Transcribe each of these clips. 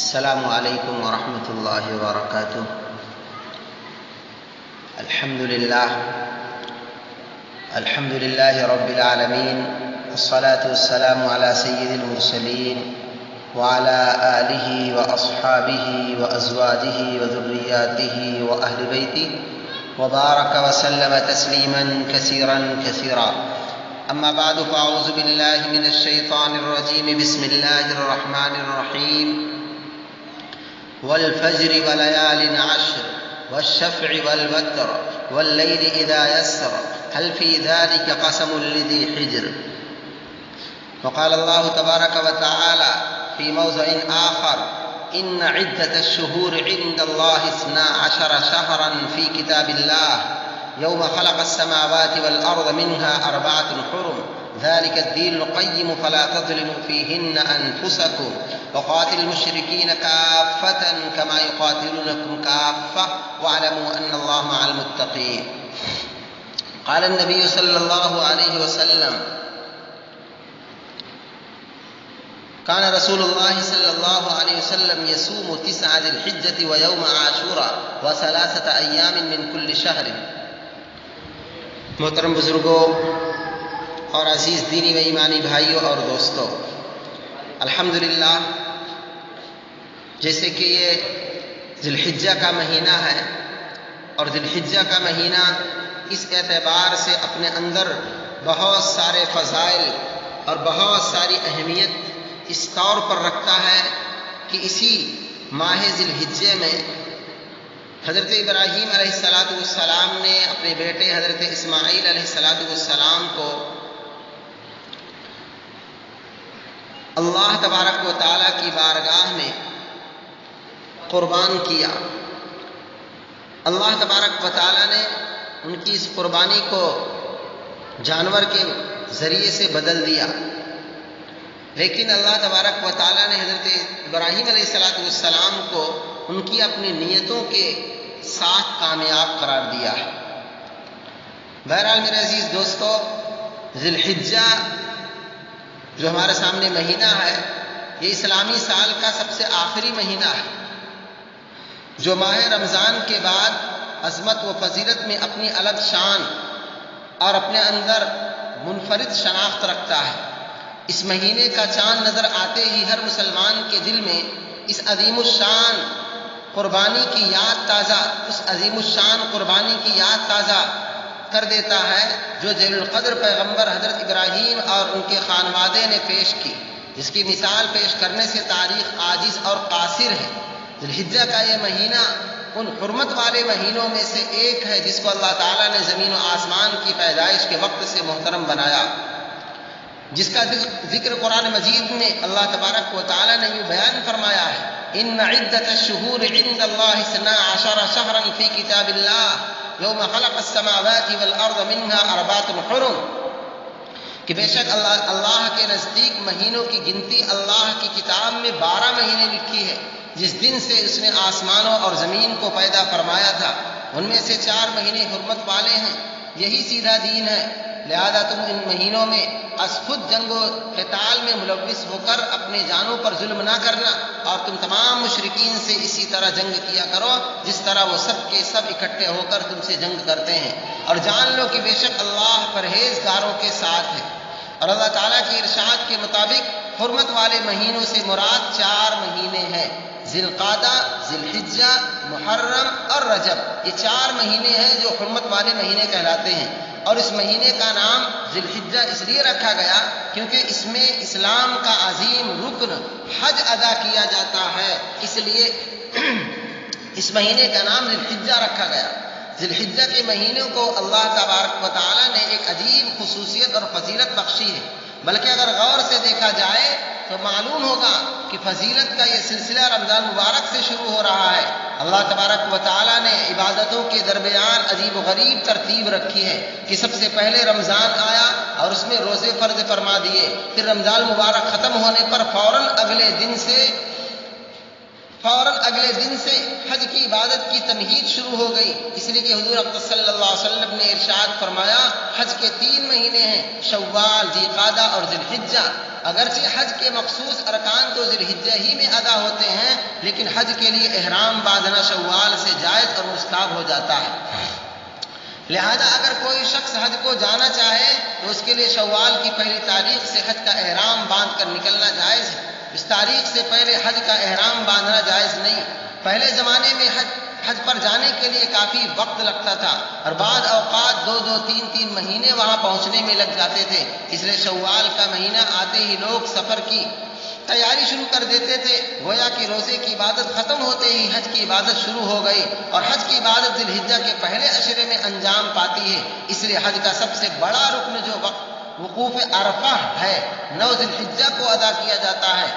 السلام عليكم ورحمة الله وبركاته. الحمد لله رب العالمين، والصلاة والسلام على سيد المرسلين وعلى آله وأصحابه وأزواجه وذرياته وأهل بيته وبارك وسلم تسليما كثيرا كثيرا. أما بعد، فأعوذ بالله من الشيطان الرجيم. بسم الله الرحمن الرحيم. والفجر وليال عشر والشفع والوتر والليل إذا يسر هل في ذلك قسم لذي حجر. وقال الله تبارك وتعالى في موضع آخر: إن عدة الشهور عند الله 12 شهرا في كتاب الله يوم خلق السماوات والأرض منها 4 حرم ذلك الدين القيم فلا تظلموا فيهن أنفسكم وقاتلوا المشركين كافة كما يقاتلونكم كافة واعلموا أن الله مع المتقين. قال النبي صلى الله عليه وسلم: كان رسول الله صلى الله عليه وسلم يصوم 9 ذي الحجة ويوم عاشوراء و3 أيام من كل شهر. محترم بزرگوں اور عزیز دینی و ایمانی بھائیوں اور دوستوں، الحمدللہ، جیسے کہ یہ ذی الحجہ کا مہینہ ہے اور ذی الحجہ کا مہینہ اس اعتبار سے اپنے اندر بہت سارے فضائل اور بہت ساری اہمیت اس طور پر رکھتا ہے کہ اسی ماہ ذی الحجہ میں حضرت ابراہیم علیہ السلام نے اپنے بیٹے حضرت اسماعیل علیہ السلام کو اللہ تبارک و تعالیٰ کی بارگاہ میں قربان کیا. اللہ تبارک و تعالیٰ نے ان کی اس قربانی کو جانور کے ذریعے سے بدل دیا، لیکن اللہ تبارک و تعالیٰ نے حضرت ابراہیم علیہ السلام کو ان کی اپنی نیتوں کے ساتھ کامیاب قرار دیا ہے. بہرحال میرے عزیز دوستو، ذی الحجہ جو ہمارے سامنے مہینہ ہے، یہ اسلامی سال کا سب سے آخری مہینہ ہے جو ماہ رمضان کے بعد عظمت و فضیلت میں اپنی الگ شان اور اپنے اندر منفرد شناخت رکھتا ہے. اس مہینے کا چاند نظر آتے ہی ہر مسلمان کے دل میں اس عظیم الشان قربانی کی یاد تازہ کر دیتا ہے جو جلیل القدر پیغمبر حضرت ابراہیم اور ان کے خانوادے نے پیش کی، جس کی مثال پیش کرنے سے تاریخ عاجز اور قاصر ہے. ذی الحجہ کا یہ مہینہ ان حرمت والے مہینوں میں سے ایک ہے جس کو اللہ تعالیٰ نے زمین و آسمان کی پیدائش کے وقت سے محترم بنایا، جس کا ذکر قرآن مجید میں اللہ تبارک و تعالیٰ نے یہ بیان فرمایا ہے: ان عدت الشہور عند اللہ 12 شہرا فی کتاب اللہ یوم خلق السماوات والارض منها 4 حرم، کہ بے شک اللہ کے نزدیک مہینوں کی گنتی اللہ کی کتاب میں 12 مہینے لکھی ہے جس دن سے اس نے آسمانوں اور زمین کو پیدا فرمایا تھا. ان میں سے 4 مہینے حرمت والے ہیں. یہی سیدھا دین ہے، لہذا تم ان مہینوں میں از خود جنگ و قتال میں ملوث ہو کر اپنے جانوں پر ظلم نہ کرنا، اور تم تمام مشرکین سے اسی طرح جنگ کیا کرو جس طرح وہ سب کے سب اکٹھے ہو کر تم سے جنگ کرتے ہیں، اور جان لو کہ بے شک اللہ پرہیزگاروں کے ساتھ ہے. اور اللہ تعالیٰ کے ارشاد کے مطابق حرمت والے مہینوں سے مراد 4 مہینے ہیں: ذی القعدہ، ذی الحجہ، محرم اور رجب. یہ 4 مہینے ہیں جو حرمت والے مہینے کہلاتے ہیں. اور اس مہینے کا نام ذی الحجہ اس لیے رکھا گیا کیونکہ اس میں اسلام کا عظیم رکن حج ادا کیا جاتا ہے، اس لیے اس مہینے کا نام ذی الحجہ رکھا گیا. ذی الحجہ کے مہینوں کو اللہ تبارک و تعالیٰ نے ایک عجیب خصوصیت اور فضیلت بخشی ہے، بلکہ اگر غور سے دیکھا جائے تو معلوم ہوگا کہ فضیلت کا یہ سلسلہ رمضان مبارک سے شروع ہو رہا ہے. اللہ تبارک و تعالیٰ نے عبادتوں کے درمیان عجیب و غریب ترتیب رکھی ہے کہ سب سے پہلے رمضان آیا اور اس میں روزے فرض فرما دیے، پھر رمضان مبارک ختم ہونے پر فوراً اگلے دن سے فوراً اگلے دن سے حج کی عبادت کی تمہید شروع ہو گئی، اس لیے کہ حضور اقدس صلی اللہ علیہ وسلم نے ارشاد فرمایا حج کے 3 مہینے ہیں، شوال، ذی قعدہ اور ذی الحجہ۔ اگرچہ حج کے مخصوص ارکان تو ذی الحجہ ہی میں ادا ہوتے ہیں، لیکن حج کے لیے احرام باندھنا شوال سے جائز اور مستحب ہو جاتا ہے۔ لہذا اگر کوئی شخص حج کو جانا چاہے تو اس کے لیے شوال کی پہلی تاریخ سے حج کا احرام باندھ کر نکلنا جائز ہے۔ اس تاریخ سے پہلے حج کا احرام باندھنا جائز نہیں۔ پہلے زمانے میں حج پر جانے کے لیے کافی وقت لگتا تھا اور بعض اوقات 2-2 3-3 مہینے وہاں پہنچنے میں لگ جاتے تھے، اس لیے شوال کا مہینہ آتے ہی لوگ سفر کی تیاری شروع کر دیتے تھے، گویا کہ روزے کی عبادت ختم ہوتے ہی حج کی عبادت شروع ہو گئی، اور حج کی عبادت ذی الحجہ کے پہلے عشرے میں انجام پاتی ہے۔ اس لیے حج کا سب سے بڑا رکن جو وقوف عرفہ ہے 9 ذی الحجہ کو ادا کیا جاتا ہے۔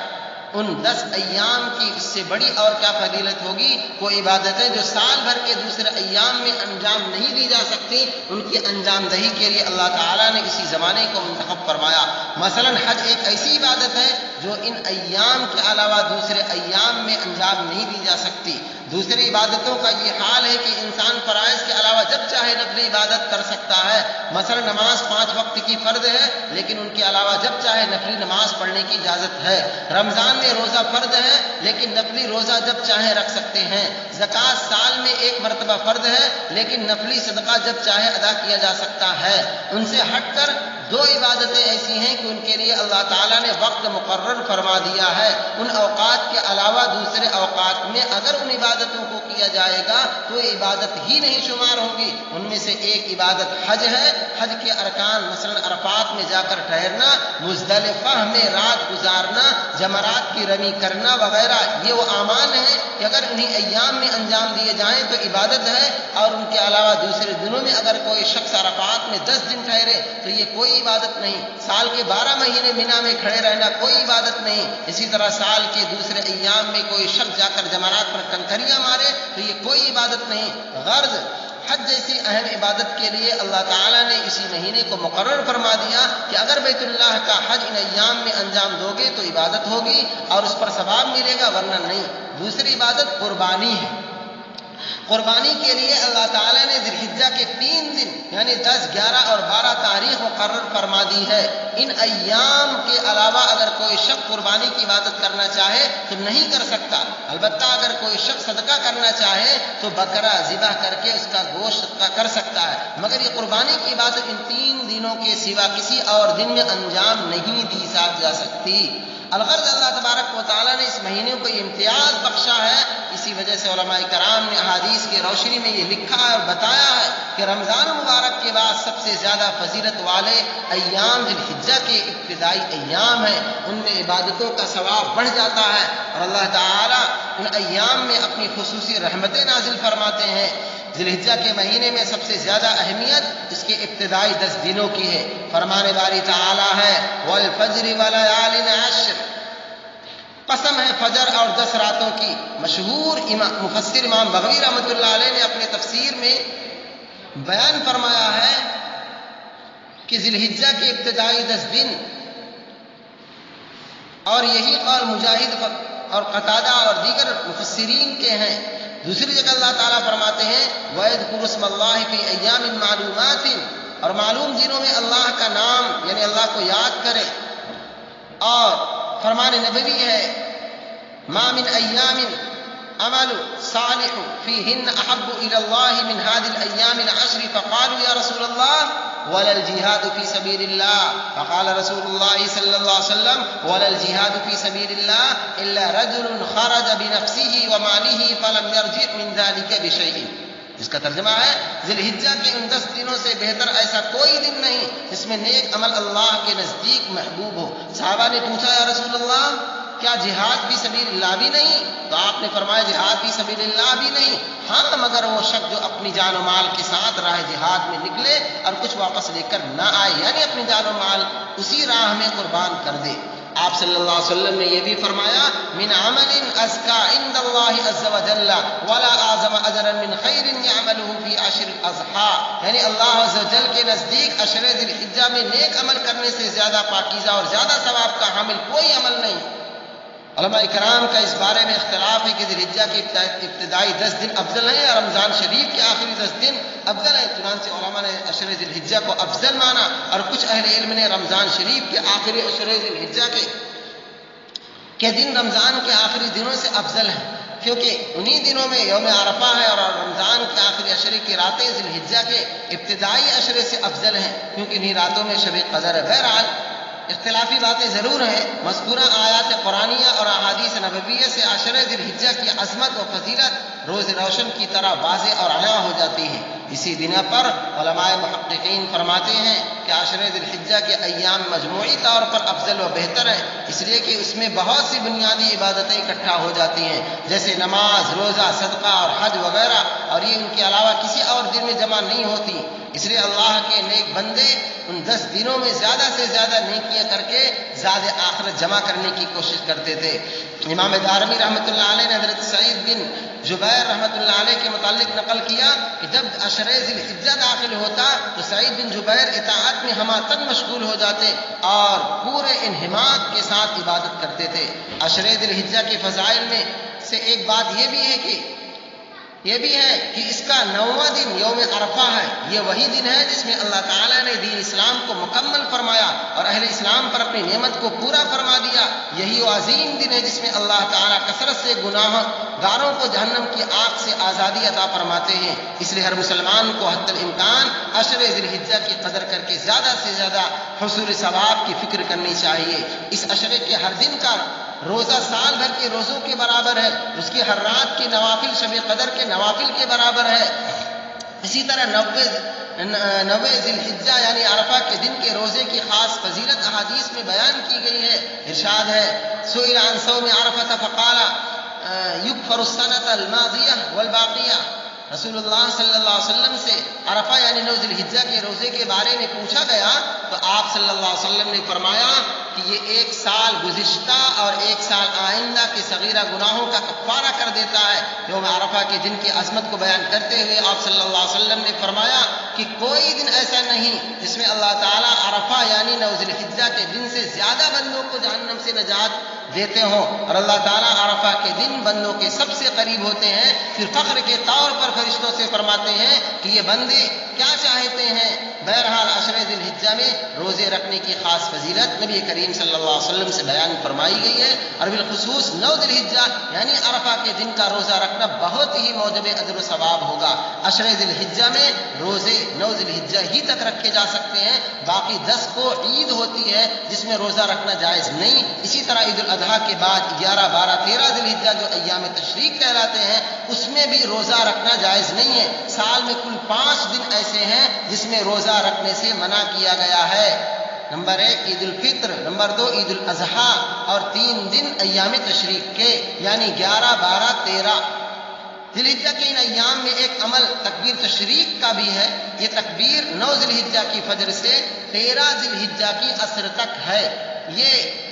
ان 10 ایام کی اس سے بڑی اور کیا فضیلت ہوگی؟ وہ عبادتیں جو سال بھر کے دوسرے ایام میں انجام نہیں دی جا سکتی، ان کی انجام دہی کے لیے اللہ تعالیٰ نے اسی زمانے کو منتخب فرمایا۔ مثلا حج ایک ایسی عبادت ہے جو ان ایام کے علاوہ دوسرے ایام میں انجام نہیں دی جا سکتی۔ دوسری عبادتوں کا یہ حال ہے کہ انسان فرائض کے علاوہ جب چاہے نفلی عبادت کر سکتا ہے، مثلا نماز 5 وقت کی فرض ہے، لیکن ان کے علاوہ جب چاہے نفلی نماز پڑھنے کی اجازت ہے۔ رمضان میں روزہ فرض ہے، لیکن نفلی روزہ جب چاہے رکھ سکتے ہیں۔ زکوٰۃ سال میں 1 مرتبہ فرض ہے، لیکن نفلی صدقہ جب چاہے ادا کیا جا سکتا ہے۔ ان سے ہٹ کر 2 عبادتیں ایسی ہیں کہ ان کے لیے اللہ تعالیٰ نے وقت مقرر فرما دیا ہے، ان اوقات کے علاوہ دوسرے اوقات میں اگر ان عبادتوں کو کیا جائے گا تو یہ عبادت ہی نہیں شمار ہوگی۔ ان میں سے ایک عبادت حج ہے۔ حج کے ارکان مثلا عرفات میں جا کر ٹھہرنا، مزدلفہ میں رات گزارنا، جمرات کی رمی کرنا وغیرہ، یہ وہ اعمال ہیں کہ اگر انہیں ایام میں انجام دیے جائیں تو عبادت ہے، اور ان کے علاوہ دوسرے دنوں میں اگر کوئی شخص عرفات میں 10 دن ٹھہرے تو یہ کوئی عبادت نہیں۔ سال کے 12 مہینے مینا میں کھڑے رہنا کوئی عبادت نہیں۔ اسی طرح سال کے دوسرے ایام میں کوئی شخص جا کر جمرات پر کنکریاں مارے تو یہ کوئی عبادت نہیں۔ غرض حج جیسی اہم عبادت کے لیے اللہ تعالیٰ نے اسی مہینے کو مقرر فرما دیا کہ اگر بیت اللہ کا حج ان ایام میں انجام دو گے تو عبادت ہوگی اور اس پر ثواب ملے گا، ورنہ نہیں۔ دوسری عبادت قربانی ہے۔ قربانی کے لیے اللہ تعالیٰ نے ذی الحجہ کے 3 دن یعنی 10، 11 اور 12 تاریخ مقرر فرما دی ہے۔ ان ایام کے علاوہ اگر کوئی شخص قربانی کی عبادت کرنا چاہے تو نہیں کر سکتا۔ البتہ اگر کوئی شخص صدقہ کرنا چاہے تو بکرا ذبح کر کے اس کا گوشت صدقہ کر سکتا ہے، مگر یہ قربانی کی عبادت ان 3 دنوں کے سوا کسی اور دن میں انجام نہیں دی جا سکتی۔ الغرض اللہ تبارک و تعالیٰ نے اس مہینے کو یہ امتیاز بخشا ہے، اسی وجہ سے علماء کرام نے احادیث کی روشنی میں یہ لکھا ہے اور بتایا ہے کہ رمضان مبارک کے بعد سب سے زیادہ فضیلت والے ایام ذی الحجہ کے ابتدائی ایام ہیں، ان میں عبادتوں کا ثواب بڑھ جاتا ہے اور اللہ تعالیٰ ان ایام میں اپنی خصوصی رحمتیں نازل فرماتے ہیں۔ ذی الحجہ کے مہینے میں سب سے زیادہ اہمیت اس کے ابتدائی 10 دنوں کی ہے۔ فرمان باری تعالیٰ ہے والفجر وليال عشر، قسم ہے فجر اور 10 راتوں کی۔ مشہور مفسر امام بغوی رحمۃ اللہ علیہ نے اپنے تفسیر میں بیان فرمایا ہے کہ ذی الحجہ کے ابتدائی 10 دن، اور یہی قول مجاہد اور قتادہ اور دیگر مفسرین کے ہیں۔ دوسری جگہ اللہ تعالیٰ فرماتے ہیں وَيَذْكُرُ اسْمَ اللَّهِ فِي أَيَّامٍ مَّعْلُومَاتٍ، اور معلوم دنوں میں اللہ کا نام یعنی اللہ کو یاد کرے۔ اور فرمان نبوی ہے مَا مِنْ أَيَّامٍ عَمَلُ صَالِحٌ فِيهِنَّ أَحَبُّ إِلَى اللَّهِ مِنْ هَذِهِ الْأَيَّامِ الْعَشْرِ فَقَالُوا يَا رَسُولَ اللَّهِ وَلَا الْجِهَادُ فِي سَبِيلِ اللَّهِ فَقَالَ رسول الله صلى الله عليه وسلم وَلَا الْجِهَادُ فِي سَبِيلِ اللَّهِ إِلَّا رَجُلٌ خَرَجَ بِنَفْسِهِ وَمَالِهِ فَلَمْ يَرْجِعْ مِنْ ذَلِكَ بِشَيْءٍ۔ اس کا ترجمہ ہے ذی الحجہ کے ان 10 دنوں سے بہتر ایسا کوئی دن نہیں جس میں نیک عمل اللہ کے نزدیک محبوب ہو۔ صحابہ نے پوچھا یا رسول اللہ کیا جہاد فی سبیل اللہ بھی نہیں؟ تو آپ نے فرمایا جہاد فی سبیل اللہ بھی نہیں، ہاں مگر وہ شخص جو اپنی جان و مال کے ساتھ راہ جہاد میں نکلے اور کچھ واپس لے کر نہ آئے، یعنی اپنی جان و مال اسی راہ میں قربان کر دے۔ آپ صلی اللہ علیہ وسلم نے یہ بھی فرمایا من عمل ازکا عند اللہ عز وجل ولا اعظم اجرا من خیر یعمله فی عشر الاضحی، یعنی اللہ عز وجل کے نزدیک عشر ذی الحجہ میں نیک عمل کرنے سے زیادہ پاکیزہ اور زیادہ ثواب کا حامل کوئی عمل نہیں۔ علماء کرام کا اس بارے میں اختلاف ہے کہ ذی الحجہ کے ابتدائی 10 دن افضل ہیں یا رمضان شریف کے آخری 10 دن افضل ہیں. چنانچہ علماء نے عشر ذی الحجہ کو افضل مانا اور کچھ اہل علم نے رمضان شریف کے آخری عشر ذی الحجہ کے دن رمضان کے آخری دنوں سے افضل ہیں، کیونکہ انہی دنوں میں یوم عرفہ ہے اور رمضان کے آخری عشرے کی راتیں ذی الحجہ کے ابتدائی عشرے سے افضل ہیں، کیونکہ انہی راتوں میں شب قدر ہے. بہرحال اختلافی باتیں ضرور ہیں. مذکورہ آیات قرآنیہ اور احادیث نبویہ سے عشر ذی الحجہ کی عظمت و فضیلت روز روشن کی طرح واضح اور عیاں ہو جاتی ہے. اسی بنا پر علماء محققین فرماتے ہیں کہ عشر ذی الحجہ کے ایام مجموعی طور پر افضل و بہتر ہیں، اس لیے کہ اس میں بہت سی بنیادی عبادتیں اکٹھا ہو جاتی ہیں، جیسے نماز، روزہ، صدقہ اور حج وغیرہ، اور یہ ان کے علاوہ کسی اور دن میں جمع نہیں ہوتی. اس لیے اللہ کے نیک بندے ان 10 دنوں میں زیادہ سے زیادہ نیکیاں کر کے زیادہ آخرت جمع کرنے کی کوشش کرتے تھے. امام دارمی رحمۃ اللہ علیہ نے حضرت سعید بن جبیر رحمۃ اللہ علیہ کے متعلق نقل کیا کہ جب عشر ذی الحجہ داخل ہوتا تو سعید بن جبیر اطاعت میں ہمہ مشغول ہو جاتے اور پورے انہماک کے ساتھ عبادت کرتے تھے. عشر ذی الحجہ کے فضائل میں سے ایک بات یہ بھی ہے کہ اس کا 9واں دن یوم عرفہ ہے. یہ وہی دن ہے جس میں اللہ تعالیٰ نے دین اسلام کو مکمل فرمایا اور اہل اسلام پر اپنی نعمت کو پورا فرما دیا. یہی وہ عظیم دن ہے جس میں اللہ تعالیٰ کثرت سے گناہ گاروں کو جہنم کی آگ سے آزادی عطا فرماتے ہیں. اس لیے ہر مسلمان کو حتی الامکان عشر ذی الحجہ کی قدر کر کے زیادہ سے زیادہ حصول ثواب کی فکر کرنی چاہیے. اس عشرے کے ہر دن کا روزہ سال بھر کے روزوں کے برابر ہے. اس کی ہر رات کی نوافل شب قدر کے نوافل کے برابر ہے. اسی طرح 90 ذی الحجہ یعنی عرفہ کے دن کے روزے کی خاص فضیلت احادیث میں بیان کی گئی ہے. ارشاد ہے سئل عن صوم عرفہ فقال یکفر السنۃ الماضیہ والباقیہ. رسول اللہ صلی اللہ علیہ وسلم سے عرفہ یعنی 9 ذی الحجہ کے روزے کے بارے میں پوچھا گیا تو آپ صلی اللہ علیہ وسلم نے فرمایا کہ یہ 1 سال گزشتہ اور 1 سال آئندہ کے صغیرہ گناہوں کا کفارہ کر دیتا ہے. یوم عرفہ کے دن کی عظمت کو بیان کرتے ہوئے آپ صلی اللہ علیہ وسلم نے فرمایا کہ کوئی دن ایسا نہیں جس میں اللہ تعالیٰ عرفہ یعنی 9 ذی الحجہ کے دن سے زیادہ بندوں کو جہنم سے نجات دیتے ہوں، اور اللہ تعالیٰ عرفہ کے دن بندوں کے سب سے قریب ہوتے ہیں. پھر فخر کے طور پر فرشتوں سے فرماتے ہیں کہ یہ بندے کیا چاہتے ہیں. بہرحال عشر ذی الحجہ میں روزے رکھنے کی خاص فضیلت نبی کریم صلی اللہ علیہ وسلم سے بیان فرمائی گئی ہے، اور بالخصوص 9 ذی الحجہ یعنی عرفہ کے دن کا روزہ رکھنا بہت ہی موجب اجر و ثواب ہوگا. عشر ذی الحجہ میں روزے 9 ذی الحجہ ہی تک رکھے جا سکتے ہیں. باقی 10 کو عید ہوتی ہے جس میں روزہ رکھنا جائز نہیں. اسی طرح عید الاضحیٰ کے بعد 11، 12، 13 ذی الحجہ جو ایام تشریق کہلاتے ہیں اس میں بھی روزہ رکھنا جائز نہیں ہے. سال میں کل 5 دن ایسے ہیں جس میں روزہ رکھنے سے منع کیا گیا ہے. نمبر 1 عید الفطر، نمبر 2 عید الاضحیٰ، اور 3 دن ایام تشریق کے یعنی 11، 12، 13 ذی الحجہ کے. ان ایام میں ایک عمل تکبیر تشریق کا بھی ہے. یہ تکبیر 9 ذی الحجہ کی فجر سے 13 ذی الحجہ کی عصر تک ہے. یہ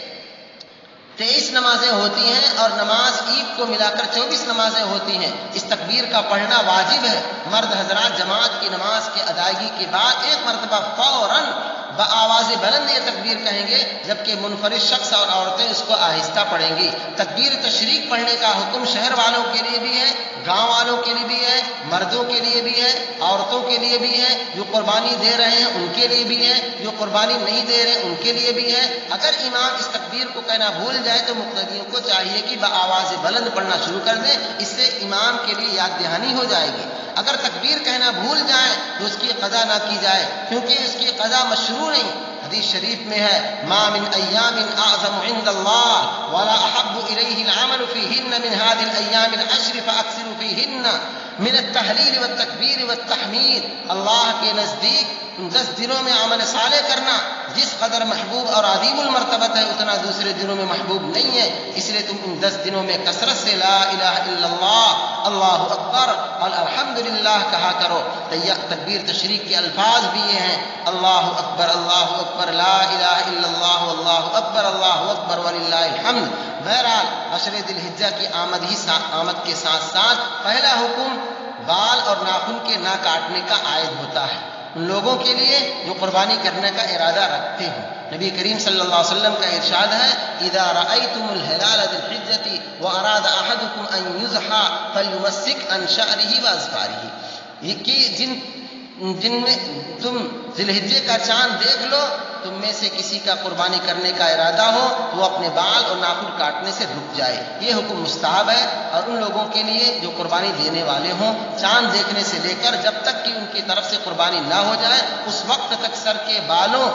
23 نمازیں ہوتی ہیں اور نماز عید کو ملا کر 24 نمازیں ہوتی ہیں. اس تکبیر کا پڑھنا واجب ہے. مرد حضرات جماعت کی نماز کی ادائیگی کے بعد ایک مرتبہ فوراً بآواز بلند یہ تکبیر کہیں گے، جبکہ منفرد شخص اور عورتیں اس کو آہستہ پڑھیں گی. تکبیر تشریق پڑھنے کا حکم شہر والوں کے لیے بھی ہے، گاؤں والوں کے لیے بھی ہے، مردوں کے لیے بھی ہے، عورتوں کے لیے بھی ہے، جو قربانی دے رہے ہیں ان کے لیے بھی ہے، جو قربانی نہیں دے رہے ان کے لیے بھی ہے. اگر امام اس تکبیر کو کہنا بھول جائے تو مقتدیوں کو چاہیے کہ بآواز بلند پڑھنا شروع کر دیں. اس سے امام کے لیے یاد دہانی ہو جائے گی. اگر تکبیر کہنا بھول جائیں تو اس کی قضا نہ کی جائے، کیونکہ اس کی قضا مشروع نہیں. حدیث شریف میں ہے ما من ایام اعظم عند اللہ ولا احب الیہ العمل فیہن من هذه الايام العشر فاکثروا فیہن من التحلیل والتکبیر والتحمید. اللہ کے نزدیک ان 10 دنوں میں عمل صالح کرنا جس قدر محبوب اور عظیم المرتبت ہے اتنا دوسرے دنوں میں محبوب نہیں ہے. اس لیے تم ان 10 دنوں میں کثرت سے لا الہ الا اللہ، اللہ اکبر اور الحمدللہ کہا کرو. تکبیر تشریق کے الفاظ بھی یہ ہیں اللہ اکبر لا الہ الا اللہ واللہ اکبر وللہ الحمد. بہرحال عشر ذی الحجہ کی آمد کے ساتھ ساتھ پہلا حکم بال اور ناخن کے نہ کاٹنے کا عائد ہوتا ہے. ان لوگوں کے لیے جو قربانی کرنے کا ارادہ رکھتے ہوں۔ نبی کریم صلی اللہ علیہ وسلم کا ارشاد ہے اذا رأيتم الهلال ذي الحجة واراد احدكم ان يضحى فليمسك عن شعره واظفاره، یہ کہ جن میں تم ذی الحجہ کا چاند دیکھ لو، تم میں سے کسی کا قربانی کرنے کا ارادہ ہو تو وہ اپنے بال اور ناخن کاٹنے سے رک جائے۔ یہ حکم مستحب ہے اور ان لوگوں کے لیے جو قربانی دینے والے ہوں، چاند دیکھنے سے لے کر جب تک کہ ان کی طرف سے قربانی نہ ہو جائے اس وقت تک سر کے بالوں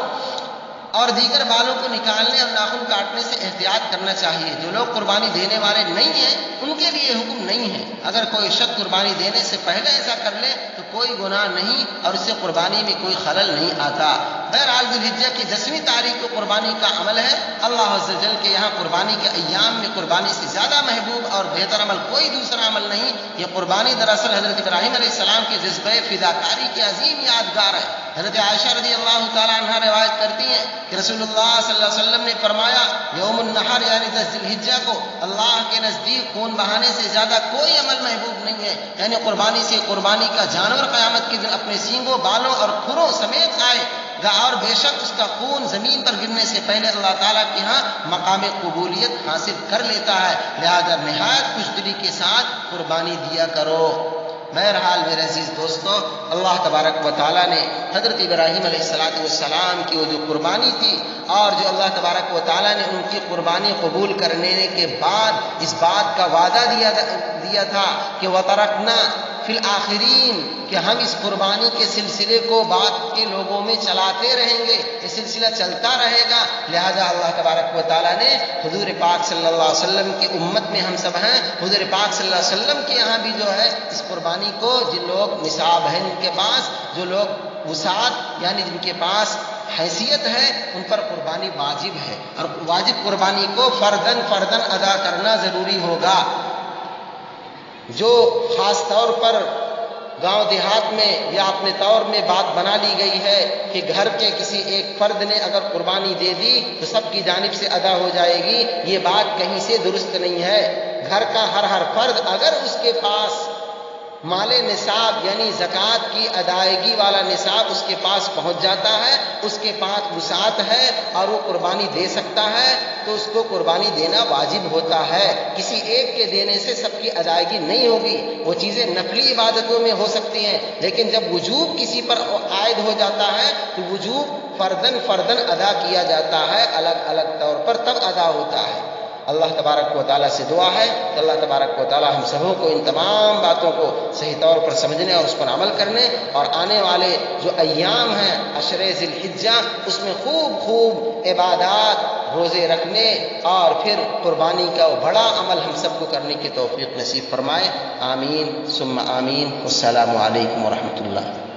اور دیگر بالوں کو نکالنے اور ناخن کاٹنے سے احتیاط کرنا چاہیے۔ جو لوگ قربانی دینے والے نہیں ہیں ان کے لیے حکم نہیں ہے۔ اگر کوئی شخص قربانی دینے سے پہلے ایسا کر لے تو کوئی گناہ نہیں اور اس سے قربانی میں کوئی خلل نہیں آتا۔ بہرحال ذی الحجہ کی 10ویں تاریخ کو قربانی کا عمل ہے۔ اللہ عز و جل کے یہاں قربانی کے ایام میں قربانی سے زیادہ محبوب اور بہتر عمل کوئی دوسرا عمل نہیں۔ یہ قربانی دراصل حضرت ابراہیم علیہ السلام کے جذبہ فداکاری کی عظیم یادگار ہے۔ حضرت عائشہ رضی اللہ تعالی عنہ روایت کرتی ہیں کہ رسول اللہ صلی اللہ علیہ وسلم نے فرمایا یوم النحر یعنی 10 ذی الحجہ کو اللہ کے نزدیک خون بہانے سے زیادہ کوئی عمل محبوب نہیں ہے، یعنی قربانی سے قربانی کا جانور قیامت کے دن اپنے سینگوں، بالوں اور کھروں سمیت آئے گا اور بے شک اس کا خون زمین پر گرنے سے پہلے اللہ تعالیٰ کے ہاں مقام قبولیت حاصل کر لیتا ہے، لہذا نہایت خوش دلی کے ساتھ قربانی دیا کرو۔ بہرحال میرے عزیز دوستو، اللہ تبارک و تعالیٰ نے حضرت ابراہیم علیہ السلام کی وہ جو قربانی تھی اور جو اللہ تبارک و تعالیٰ نے ان کی قربانی قبول کرنے کے بعد اس بات کا وعدہ دیا تھا کہ وَتَرَكْنَا فِي الْآخِرِينَ کہ ہم اس قربانی کے سلسلے کو بعد کے لوگوں میں چلاتے رہیں گے، یہ سلسلہ چلتا رہے گا۔ لہذا اللہ تبارک و تعالیٰ نے حضور پاک صلی اللہ علیہ وسلم کی امت میں ہم سب ہیں، حضور پاک صلی اللہ علیہ وسلم کے یہاں بھی جو ہے اس قربانی کو جن لوگ نصاب ہیں ان کے پاس، جو لوگ وسعت یعنی جن کے پاس حیثیت ہے ان پر قربانی واجب ہے، اور واجب قربانی کو فردن ادا کرنا ضروری ہوگا۔ جو خاص طور پر گاؤں دیہات میں یا اپنے طور میں بات بنا لی گئی ہے کہ گھر کے کسی ایک فرد نے اگر قربانی دے دی تو سب کی جانب سے ادا ہو جائے گی، یہ بات کہیں سے درست نہیں ہے۔ گھر کا ہر فرد اگر اس کے پاس مال نصاب یعنی زکوٰۃ کی ادائیگی والا نصاب اس کے پاس پہنچ جاتا ہے، اس کے پاس وسعت ہے اور وہ قربانی دے سکتا ہے تو اس کو قربانی دینا واجب ہوتا ہے۔ کسی ایک کے دینے سے سب کی ادائیگی نہیں ہوگی، وہ چیزیں نفلی عبادتوں میں ہو سکتی ہیں، لیکن جب وجوب کسی پر عائد ہو جاتا ہے تو وجوب فردن ادا کیا جاتا ہے، الگ الگ طور پر تب ادا ہوتا ہے۔ اللہ تبارک و تعالیٰ سے دعا ہے کہ اللہ تبارک و تعالیٰ ہم سبوں کو ان تمام باتوں کو صحیح طور پر سمجھنے اور اس پر عمل کرنے اور آنے والے جو ایام ہیں عشر ذی الحجہ اس میں خوب عبادات، روزے رکھنے اور پھر قربانی کا وہ بڑا عمل ہم سب کو کرنے کی توفیق نصیب فرمائے۔ آمین ثم آمین۔ السلام علیکم ورحمۃ اللہ۔